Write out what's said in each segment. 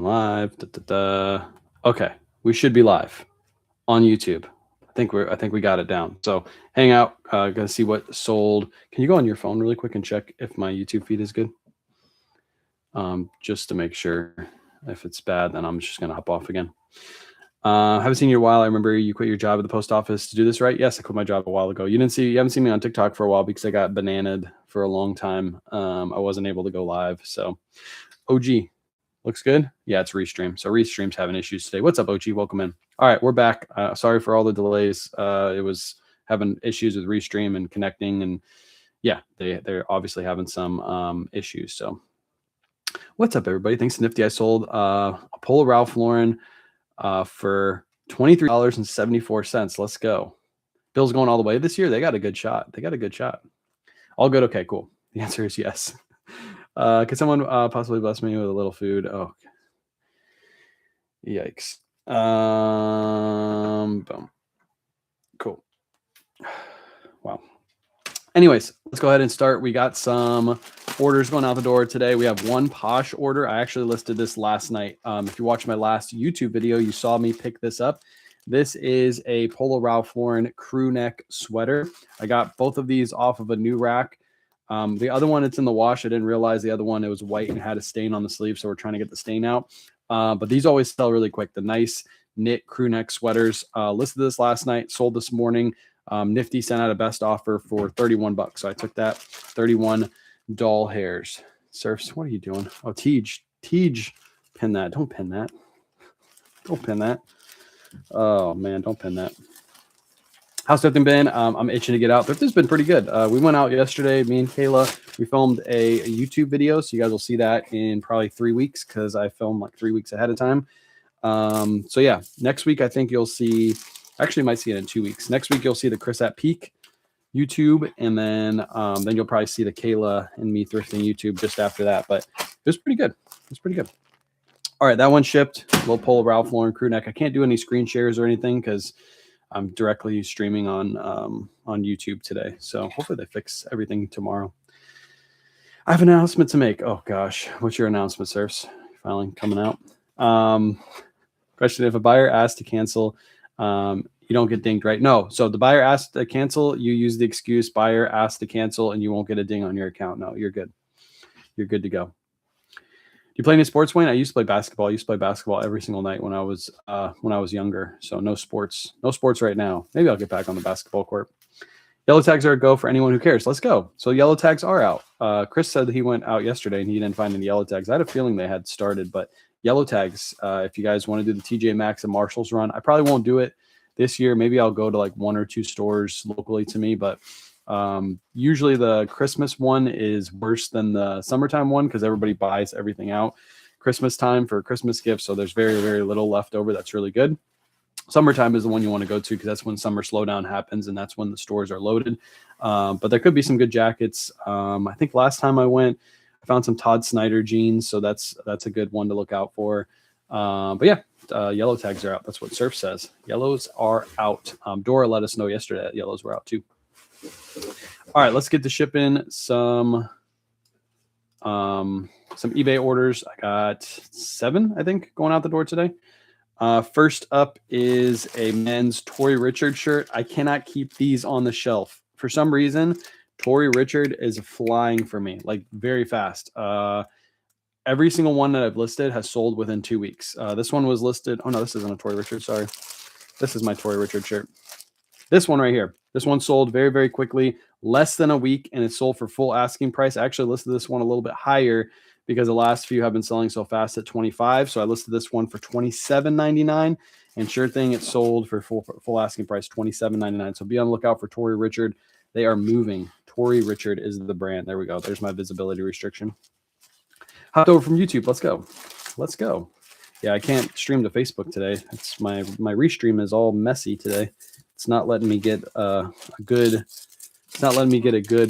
live. Okay, we should be live on YouTube. I think we got it down. So hang out. Gonna see what sold. Can you go on your phone really quick and check if my YouTube feed is good? Just to make sure. If it's bad, then I'm just gonna hop off again. Haven't seen you in a while. I remember you quit your job at the post office to do this, right? Yes, I quit my job a while ago. You haven't seen me on TikTok for a while because I got bananaed for a long time. I wasn't able to go live. So OG looks good. Yeah, it's Restream. So Restream's having issues today. What's up, OG? Welcome in. All right, we're back. Sorry for all the delays. It was having issues with Restream and connecting, and yeah, they're obviously having some issues. So what's up, everybody? Thanks to Nifty. I sold a Polo Ralph Lauren for $23.74. Let's go. Bill's going all the way this year. They got a good shot. All good. Okay, cool. The answer is yes. Could someone possibly bless me with a little food? Oh, yikes. Boom. Cool. Wow. Anyways, let's go ahead and start. We got some orders going out the door today. We have one Posh order. I actually listed this last night. If you watched my last YouTube video, you saw me pick this up. This is a Polo Ralph Lauren crew neck sweater. I got both of these off of a new rack. The other one, it's in the wash. I didn't realize the other one, it was white and had a stain on the sleeve, so we're trying to get the stain out. But these always sell really quick. The nice knit crew neck sweaters. Listed this last night, sold this morning. Nifty sent out a best offer for 31 bucks. So I took that. 31 doll hairs. Surfs, what are you doing? Oh, Tej, pin that. Don't pin that. Don't pin that. Oh, man, don't pin that. How's Thrifting been? I'm itching to get out. Thrifting's been pretty good. We went out yesterday, me and Kayla. We filmed a YouTube video, so you guys will see that in probably 3 weeks because I filmed like 3 weeks ahead of time. So yeah, next week I think you'll see, actually might see it in 2 weeks. Next week you'll see the Chris at Peak YouTube, and then you'll probably see the Kayla and me thrifting YouTube just after that. But it was pretty good. All right, that one shipped. Little Polo Ralph Lauren crew neck. I can't do any screen shares or anything because I'm directly streaming on YouTube today. So hopefully they fix everything tomorrow. I have an announcement to make. Oh gosh, what's your announcement, Surfs? Finally coming out. Question: if a buyer asks to cancel, you don't get dinged, right? No. So the buyer asks to cancel, you use the excuse buyer asked to cancel, and you won't get a ding on your account. No, you're good. You're good to go. Do you play any sports, Wayne? I used to play basketball. I used to play basketball every single night when I was younger. So no sports right now. Maybe I'll get back on the basketball court. Yellow tags are a go for anyone who cares. Let's go. So yellow tags are out. Chris said that he went out yesterday and he didn't find any yellow tags. I had a feeling they had started, but yellow tags, if you guys want to do the TJ Maxx and Marshalls run, I probably won't do it this year. Maybe I'll go to like 1 or 2 stores locally to me, but usually the Christmas one is worse than the summertime one because everybody buys everything out Christmas time for Christmas gifts. So there's very, very little left over. That's really good. Summertime is the one you want to go to because that's when summer slowdown happens and that's when the stores are loaded. But there could be some good jackets. I think last time I went, I found some Todd Snyder jeans. So that's a good one to look out for. But yeah, yellow tags are out. That's what Surf says. Yellows are out. Dora let us know yesterday that yellows were out too. All right, let's get to shipping some eBay orders. I got 7, I think, going out the door today. First up is a men's Tory Richard shirt. I cannot keep these on the shelf. For some reason, Tory Richard is flying for me, like very fast. Every single one that I've listed has sold within 2 weeks. This one was listed. Oh, no, this isn't a Tory Richard. Sorry. This is my Tory Richard shirt. This one right here. This one sold very, very quickly, less than a week, and it sold for full asking price. I actually listed this one a little bit higher because the last few have been selling so fast at 25. So I listed this one for $27.99, and sure thing, it sold for full asking price, $27.99. So be on the lookout for Tory Richard. They are moving. Tory Richard is the brand. There we go. There's my visibility restriction. Hopped over from YouTube. Let's go. Let's go. Yeah, I can't stream to Facebook today. It's my restream is all messy today. It's not letting me get a good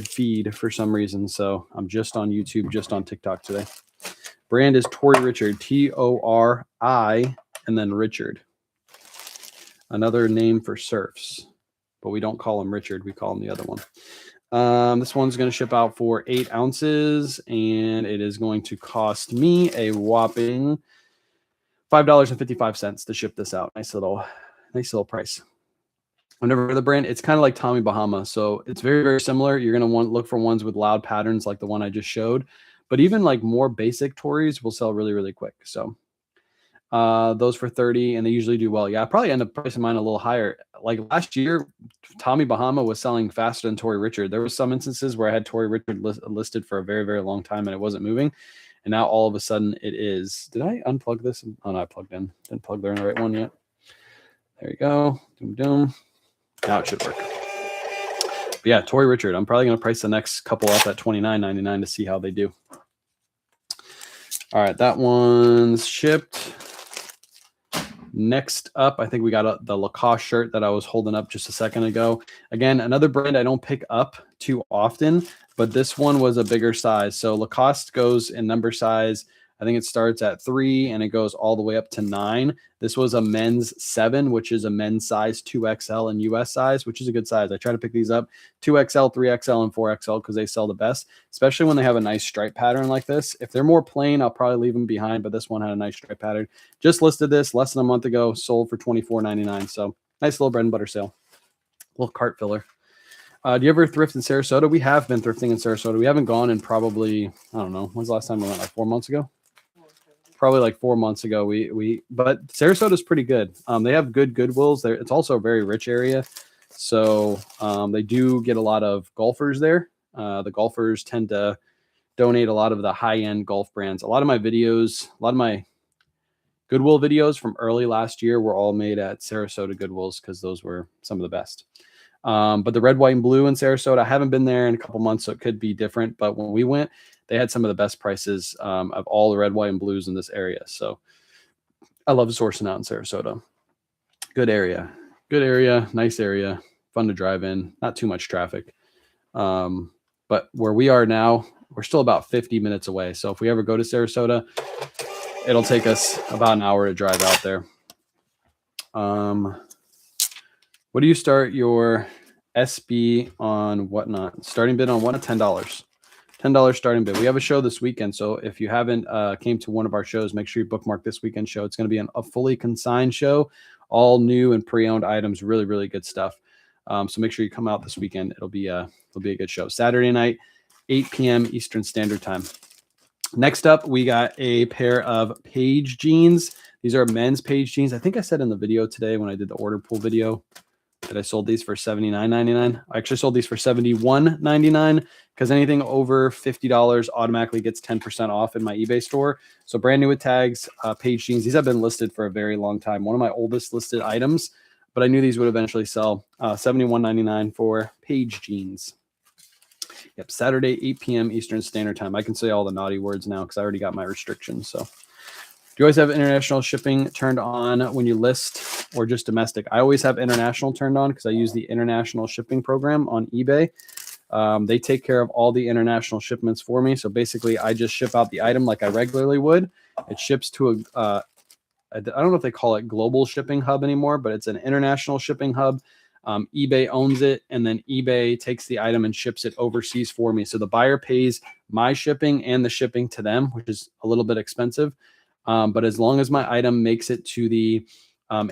feed for some reason. So I'm just on YouTube, just on TikTok today. Brand is Tory Richard, Tori, and then Richard. Another name for surfs, but we don't call him Richard. We call him the other one. This one's going to ship out for 8 ounces, and it is going to cost me a whopping $5.55 to ship this out. Nice little price. I've never heard of the brand. It's kind of like Tommy Bahama. So it's very, very similar. You're going to want to look for ones with loud patterns like the one I just showed. But even like more basic Tories will sell really, really quick. So those for 30, and they usually do well. Yeah, I probably end up pricing mine a little higher. Like last year, Tommy Bahama was selling faster than Tory Richard. There was some instances where I had Tory Richard listed for a very, very long time and it wasn't moving. And now all of a sudden it is. Did I unplug this? Oh, no, I plugged in. Didn't plug there in the right one yet. There you go. Doom, doom. Now it should work. But yeah, Tory Richard. I'm probably going to price the next couple up at $29.99 to see how they do. All right, that one's shipped. Next up, I think we got the Lacoste shirt that I was holding up just a second ago. Again, another brand I don't pick up too often, but this one was a bigger size. So Lacoste goes in number size. I think it starts at 3 and it goes all the way up to 9. This was a men's 7, which is a men's size 2XL and US size, which is a good size. I try to pick these up 2XL, 3XL, and 4XL because they sell the best, especially when they have a nice stripe pattern like this. If they're more plain, I'll probably leave them behind, but this one had a nice stripe pattern. Just listed this less than a month ago, sold for $24.99. So nice little bread and butter sale. Little cart filler. Do you ever thrift in Sarasota? We have been thrifting in Sarasota. We haven't gone in probably, I don't know, when's the last time we went? Like 4 months ago? Probably like 4 months ago. But Sarasota is pretty good. They have good Goodwills there. It's also a very rich area. So they do get a lot of golfers there. The golfers tend to donate a lot of the high-end golf brands. A lot of my Goodwill videos from early last year were all made at Sarasota Goodwills because those were some of the best. But the red, white, and blue in Sarasota, I haven't been there in a couple months, so it could be different. But when we went, they had some of the best prices of all the red, white, and blues in this area. So I love sourcing out in Sarasota. Good area, nice area, fun to drive in, not too much traffic. But where we are now, we're still about 50 minutes away. So if we ever go to Sarasota, it'll take us about an hour to drive out there. What do you start your SB on? Whatnot? Starting bid on what? $10. $10 starting bid. We have a show this weekend, so if you haven't came to one of our shows, make sure you bookmark this weekend show. It's going to be a fully consigned show, all new and pre-owned items, really, really good stuff. So make sure you come out this weekend. It'll be a good show. Saturday night, 8 p.m. Eastern Standard Time. Next up, we got a pair of Page jeans. These are men's Page jeans. I think I said in the video today when I did the order pool video that I sold these for $79.99. I actually sold these for $71.99 because anything over $50 automatically gets 10% off in my eBay store. So brand new with tags, Page jeans. These have been listed for a very long time. One of my oldest listed items, but I knew these would eventually sell. $71.99 for Page jeans. Yep, Saturday, 8 p.m. Eastern Standard Time. I can say all the naughty words now because I already got my restrictions. So do you always have international shipping turned on when you list or just domestic? I always have international turned on because I use the international shipping program on eBay. They take care of all the international shipments for me. So basically, I just ship out the item like I regularly would. It ships to I don't know if they call it global shipping hub anymore, but it's an international shipping hub. eBay owns it, and then eBay takes the item and ships it overseas for me. So the buyer pays my shipping and the shipping to them, which is a little bit expensive. But as long as my item makes it to the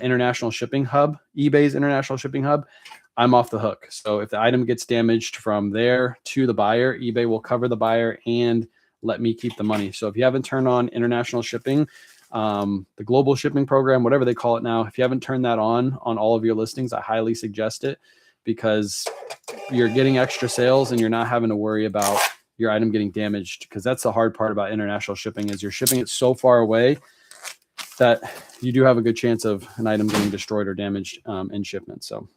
international shipping hub, eBay's international shipping hub, I'm off the hook. So if the item gets damaged from there to the buyer, eBay will cover the buyer and let me keep the money. So if you haven't turned on international shipping, the global shipping program, whatever they call it now, if you haven't turned that on all of your listings, I highly suggest it because you're getting extra sales and you're not having to worry about your item getting damaged, because that's the hard part about international shipping is you're shipping it so far away that you do have a good chance of an item getting destroyed or damaged in shipment. So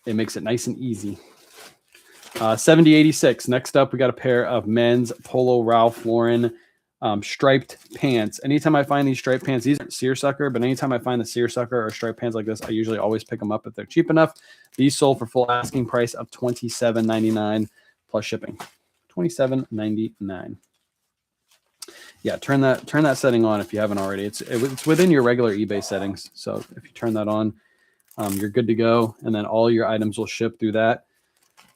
it makes it nice and easy. 7086. Next up, we got a pair of men's Polo Ralph Lauren striped pants. Anytime I find these striped pants, these aren't seersucker, but anytime I find the seersucker or striped pants like this, I usually always pick them up if they're cheap enough. These sold for full asking price of $27.99 plus shipping. $27.99. Yeah, turn that setting on if you haven't already. It's within your regular eBay settings. So if you turn that on, you're good to go. And then all your items will ship through that.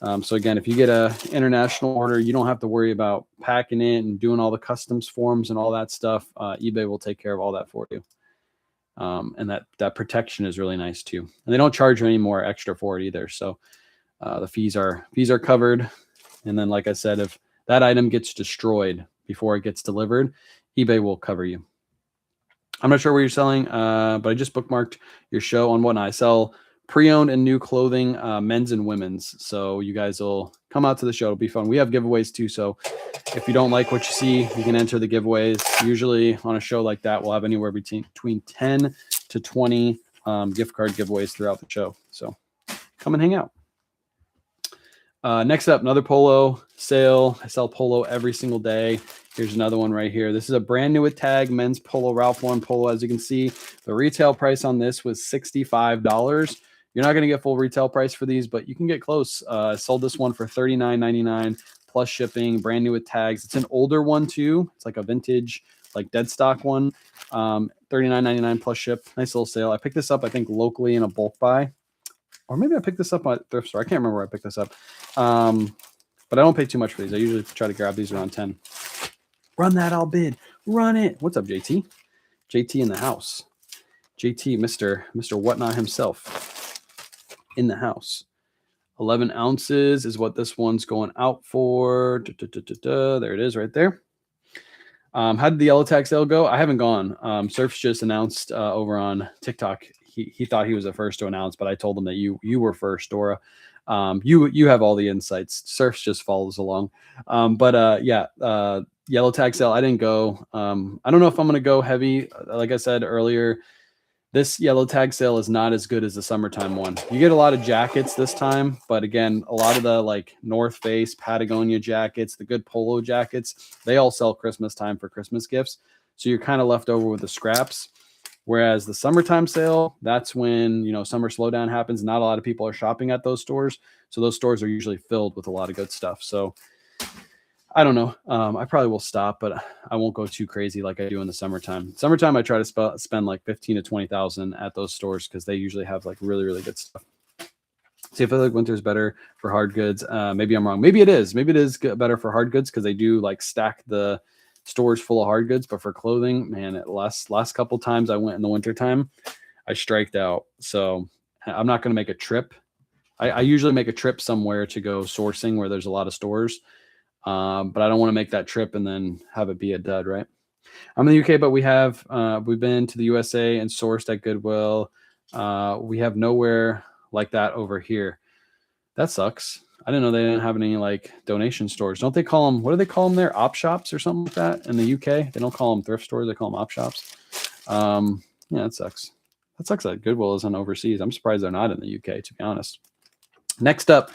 So again, if you get a international order, you don't have to worry about packing it and doing all the customs forms and all that stuff. eBay will take care of all that for you. And that protection is really nice too. And they don't charge you any more extra for it either. So the fees are covered. And then, like I said, if that item gets destroyed before it gets delivered, eBay will cover you. I'm not sure where you're selling, but I just bookmarked your show on Whatnot. I sell pre-owned and new clothing, men's and women's. So you guys will come out to the show. It'll be fun. We have giveaways too. So if you don't like what you see, you can enter the giveaways. Usually on a show like that, we'll have anywhere between 10 to 20 gift card giveaways throughout the show. So come and hang out. Next up, another polo sale. I sell polo every single day. Here's another one right here. This is a brand new with tag men's Polo Ralph Lauren polo. As you can see, the retail price on this was $65. You're not going to get full retail price for these, but you can get close. I sold this one for $39.99 plus shipping, brand new with tags. It's an older one too. It's like a vintage, like dead stock one. $39.99 plus ship. Nice little sale. I picked this up, I think, locally in a bulk buy. Or maybe I picked this up at thrift store. I can't remember where I picked this up. But I don't pay too much for these. I usually try to grab these around 10. Run that, I'll bid. Run it. What's up, JT? JT in the house. JT, Mr. Whatnot himself in the house. 11 ounces is what this one's going out for. There it is right there. How did the yellow tag sale go? I haven't gone. Surf's just announced over on TikTok. He thought he was the first to announce, but I told him that you were first, Dora. You have all the insights. Surf's just follows along. Yellow tag sale. I didn't go. I don't know if I'm going to go heavy. Like I said earlier, this yellow tag sale is not as good as the summertime one. You get a lot of jackets this time, but again, a lot of the like North Face, Patagonia jackets, the good polo jackets, they all sell Christmas time for Christmas gifts. So you're kind of left over with the scraps. Whereas the summertime sale, that's when, summer slowdown happens. Not a lot of people are shopping at those stores. So those stores are usually filled with a lot of good stuff. So I don't know. I probably will stop, but I won't go too crazy like I do in the summertime. Summertime, I try to spend like 15 to 20,000 at those stores because they usually have like really, really good stuff. See, I feel like winter's better for hard goods. Maybe I'm wrong. Maybe it is. Maybe it is better for hard goods because they do like stack the stores full of hard goods. But for clothing, man, last couple times I went in the wintertime, I striked out. So I'm not going to make a trip. I usually make a trip somewhere to go sourcing where there's a lot of stores. But I don't want to make that trip and then have it be a dud, right? I'm in the UK, but we've been to the USA and sourced at Goodwill. We have nowhere like that over here. That sucks. I didn't know they didn't have any like donation stores. Don't they call them, what do they call them there? Op shops or something like that in the UK? They don't call them thrift stores. They call them op shops. Yeah, that sucks. That sucks that Goodwill isn't overseas. I'm surprised they're not in the UK, to be honest. Next up,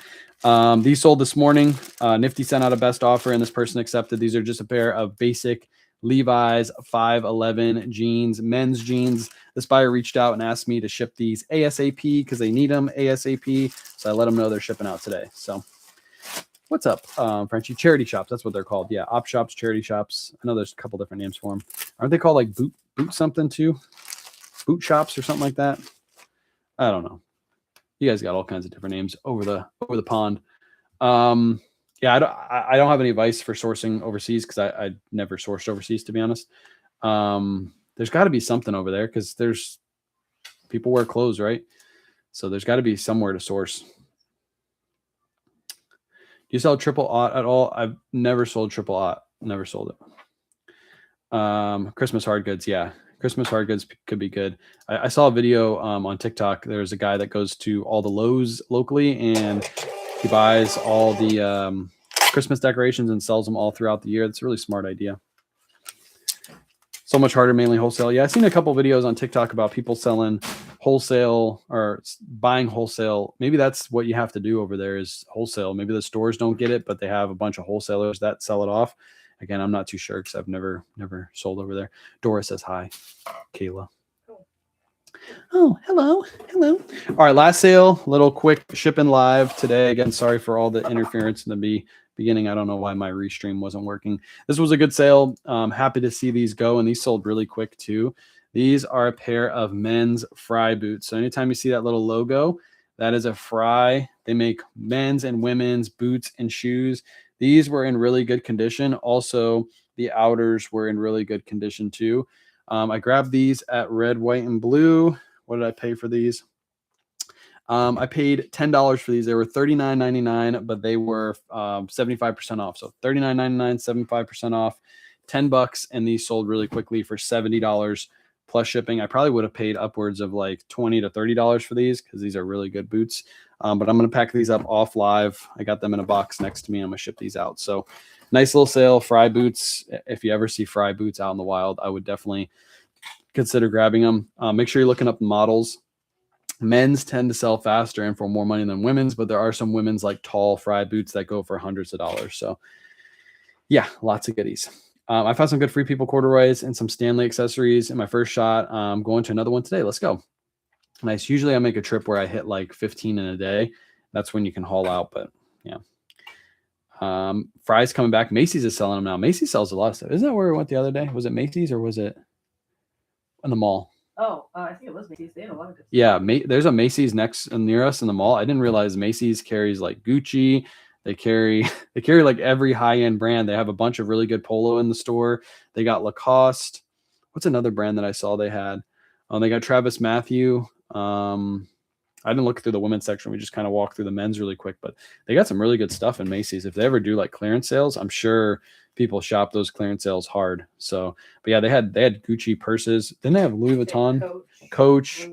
these sold this morning. Nifty sent out a best offer and this person accepted. These are just a pair of basic Levi's 511 jeans, men's jeans. This buyer reached out and asked me to ship these ASAP because they need them ASAP. So I let them know they're shipping out today. So what's up, Frenchie? Charity shops. That's what they're called. Yeah, op shops, charity shops. I know there's a couple different names for them. Aren't they called like boot something too? Boot shops or something like that? I don't know. You guys got all kinds of different names over the pond. Yeah, I don't have any advice for sourcing overseas because I never sourced overseas, to be honest. There's got to be something over there because there's people wear clothes, right? So there's got to be somewhere to source. Do you sell triple aught at all? I've never sold triple aught. Never sold it. Christmas hard goods, yeah. Christmas hard goods could be good. I saw a video on TikTok. There's a guy that goes to all the Lowe's locally and he buys all the Christmas decorations and sells them all throughout the year. That's a really smart idea. So much harder, mainly wholesale. Yeah, I've seen a couple videos on TikTok about people selling wholesale or buying wholesale. Maybe that's what you have to do over there is wholesale. Maybe the stores don't get it, but they have a bunch of wholesalers that sell it off. Again, I'm not too sure because I've never sold over there. Dora says hi. Kayla. Oh, hello. All right, last sale, little quick shipping live today. Again, sorry for all the interference in the beginning. I don't know why my restream wasn't working. This was a good sale. Happy to see these go, and these sold really quick too. These are a pair of men's Fry boots. So anytime you see that little logo, That is a Fry. They make men's and women's boots and shoes. These were in really good condition. Also, the outers were in really good condition too. I grabbed these at Red, White, and Blue. What did I pay for these? I paid $10 for these. They were $39.99, but they were 75% off. So $39.99, 75% off, $10, and these sold really quickly for $70 plus shipping. I probably would have paid upwards of like $20 to $30 for these because these are really good boots. But I'm going to pack these up off live. I got them in a box next to me. I'm going to ship these out. So nice little sale. Fry boots. If you ever see Fry boots out in the wild, I would definitely consider grabbing them. Make sure you're looking up the models. Men's tend to sell faster and for more money than women's, but there are some women's like tall Fry boots that go for hundreds of dollars. So yeah, lots of goodies. I found some good Free People corduroys and some Stanley accessories in my first shot. I'm going to another one today. Let's go. Nice. Usually I make a trip where I hit like 15 in a day. That's when you can haul out, but yeah. Fry's coming back. Macy's is selling them now. Macy's sells a lot of stuff. Isn't that where we went the other day? Was it Macy's or was it in the mall? Oh, I think it was Macy's. They had a lot of good stuff. Yeah, there's a Macy's near us in the mall. I didn't realize Macy's carries like Gucci. They carry like every high-end brand. They have a bunch of really good polo in the store. They got Lacoste. What's another brand that I saw they had? They got Travis Matthew. I didn't look through the women's section. We just kind of walked through the men's really quick, but they got some really good stuff in Macy's. If they ever do like clearance sales, I'm sure people shop those clearance sales hard. So, but yeah, they had Gucci purses. Didn't they have Louis Vuitton, Coach,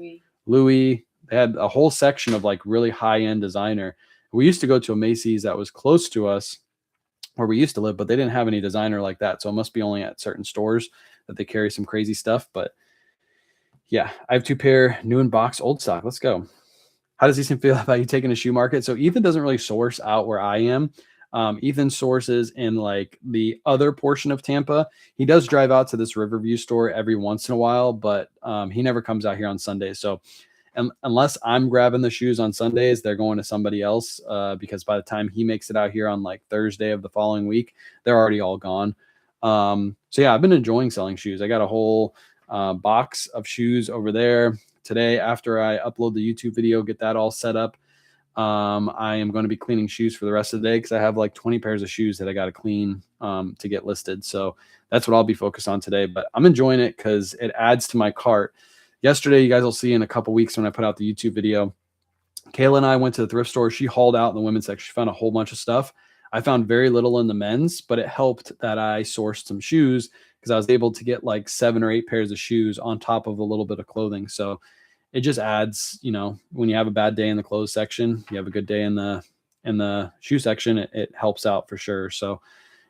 Louis. They had a whole section of like really high-end designer. We used to go to a Macy's that was close to us where we used to live, but they didn't have any designer like that. So it must be only at certain stores that they carry some crazy stuff. But yeah, I have 2 pair new in box, old stock. Let's go. How does Ethan feel about you taking a shoe market? So Ethan doesn't really source out where I am. Ethan sources in like the other portion of Tampa. He does drive out to this Riverview store every once in a while, but he never comes out here on Sundays. So unless I'm grabbing the shoes on Sundays, they're going to somebody else because by the time he makes it out here on like Thursday of the following week, they're already all gone. So yeah, I've been enjoying selling shoes. I got a whole box of shoes over there. Today, after I upload the YouTube video, get that all set up, I am going to be cleaning shoes for the rest of the day because I have like 20 pairs of shoes that I got to clean to get listed. So that's what I'll be focused on today. But I'm enjoying it because it adds to my cart. Yesterday, you guys will see in a couple weeks when I put out the YouTube video, Kayla and I went to the thrift store. She hauled out in the women's section. She found a whole bunch of stuff. I found very little in the men's, but it helped that I sourced some shoes because I was able to get like 7 or 8 pairs of shoes on top of a little bit of clothing. So it just adds, you know, when you have a bad day in the clothes section, you have a good day in the shoe section, it helps out for sure. So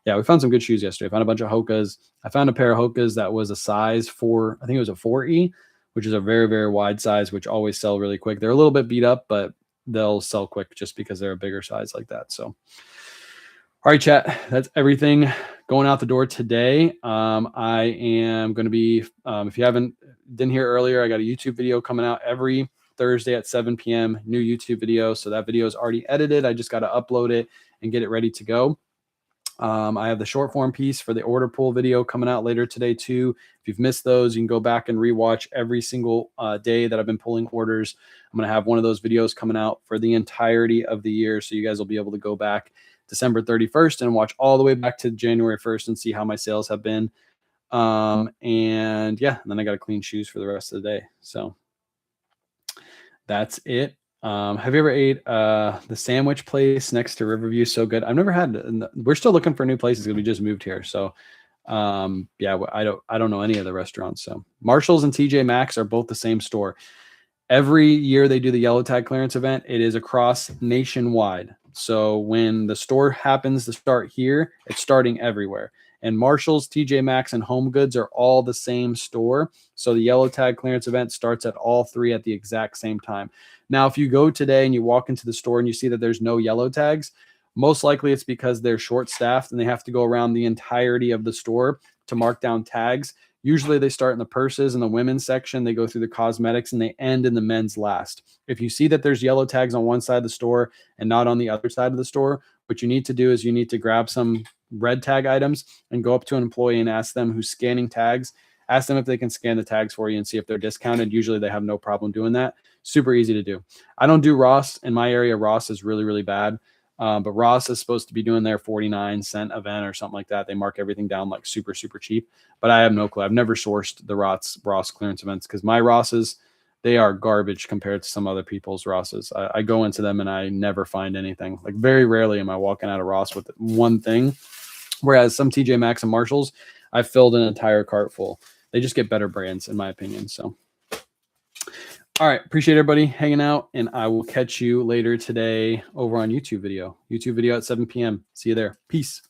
yeah, we found some good shoes yesterday. I found a bunch of Hokas. I found a pair of Hokas that was a size 4, I think it was a 4E, which is a very, very wide size, which always sell really quick. They're a little bit beat up, but they'll sell quick just because they're a bigger size like that. So, all right, chat, that's everything going out the door today. I am going to be, if you didn't hear earlier, I got a YouTube video coming out every Thursday at 7 p.m. New YouTube video. So that video is already edited. I just got to upload it and get it ready to go. I have the short form piece for the order pool video coming out later today too. If you've missed those, you can go back and rewatch every single day that I've been pulling orders. I'm going to have one of those videos coming out for the entirety of the year. So you guys will be able to go back December 31st and watch all the way back to January 1st and see how my sales have been. And yeah, and then I got to clean shoes for the rest of the day. So that's it. Have you ever ate the sandwich place next to Riverview? So good. I've never had. We're still looking for new places because we just moved here. So yeah, I don't know any of the restaurants. So Marshalls and TJ Maxx are both the same store. Every year they do the yellow tag clearance event. It is across nationwide. So when the store happens to start here, it's starting everywhere. And Marshalls, TJ Maxx, and Home Goods are all the same store. So the yellow tag clearance event starts at all 3 at the exact same time. Now, if you go today and you walk into the store and you see that there's no yellow tags, most likely it's because they're short-staffed and they have to go around the entirety of the store to mark down tags. Usually they start in the purses and the women's section. They go through the cosmetics and they end in the men's last. If you see that there's yellow tags on one side of the store and not on the other side of the store, what you need to do is you need to grab some red tag items and go up to an employee and ask them who's scanning tags Ask them if they can scan the tags for you and see if they're discounted. Usually they have no problem doing that. Super easy to do. I don't do Ross. In my area, Ross is really, really bad. But Ross is supposed to be doing their 49-cent event or something like that. They mark everything down like super, super cheap. But I have no clue. I've never sourced the Ross clearance events because my Rosses, they are garbage compared to some other people's Rosses. I go into them and I never find anything. Like very rarely am I walking out of Ross with one thing. Whereas some TJ Maxx and Marshalls, I filled an entire cart full. They just get better brands in my opinion. So. All right. Appreciate everybody hanging out, and I will catch you later today over on YouTube video at 7 p.m. See you there. Peace.